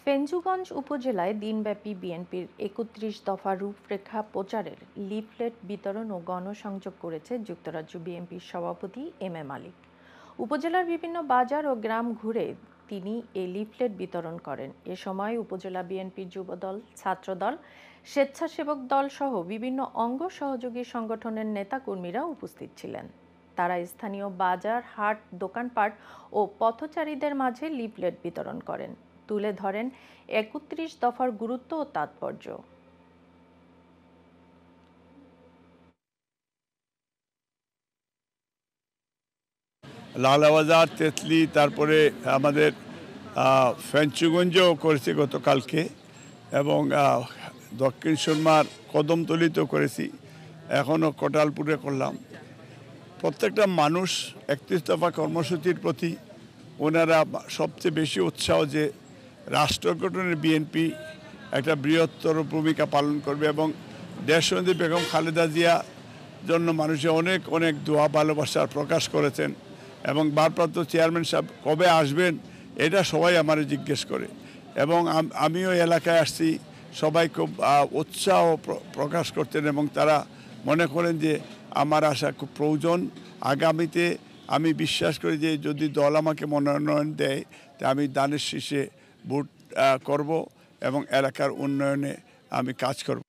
ফেঞ্চুগঞ্জ উপজেলায় দিনব্যাপী বিএনপির ৩১ দফা রূপরেখা প্রচারের লিফলেট বিতরণ ও গণসংযোগ করেছে যুক্তরাজ্য বিএনপির সভাপতি এম মালিক। উপজেলার বিভিন্ন বাজার ও গ্রাম ঘুরে তিনি এই লিফলেট বিতরণ করেন। এ সময় উপজেলা বিএনপির যুবদল, ছাত্রদল, স্বেচ্ছাসেবক দল সহ বিভিন্ন অঙ্গ সহযোগী সংগঠনের নেতাকর্মীরা উপস্থিত ছিলেন। তারা স্থানীয় বাজার, হাট, দোকানপাট ও পথচারীদের মাঝে লিফলেট বিতরণ করেন, তুলে ধরেন ৩১ দফার গুরুত্ব ও তাৎপর্য। লালাবাজার, তেতলি, তারপরে আমাদের ফেঞ্চুগঞ্জও করেছি গতকালকে, এবং দক্ষিণ সুরমার কদমতলিতেও করেছি, এখনও কোটালপুরে করলাম। প্রত্যেকটা মানুষ ৩১ দফা কর্মসূচির প্রতি ওনারা সবচেয়ে বেশি উৎসাহ যে রাষ্ট্র গঠনের বিএনপি একটা বৃহত্তর ভূমিকা পালন করবে, এবং দেশনেত্রী বেগম খালেদা জিয়া জন্য মানুষে অনেক অনেক দোয়া ভালোবাসার প্রকাশ করেছেন, এবং ভারপ্রাপ্ত চেয়ারম্যান সাহেব কবে আসবেন এটা সবাই আমার জিজ্ঞেস করে, এবং আমিও এলাকায় আসছি, সবাই খুব উৎসাহ প্রকাশ করতেন, এবং তারা মনে করেন যে আমার আশা খুব প্রয়োজন। আগামীতে আমি বিশ্বাস করি যে যদি দল আমাকে মনোনয়ন দেয় তা আমি দানের শীষে ভোট করব এবং এলাকার উন্নয়নে আমি কাজ করব।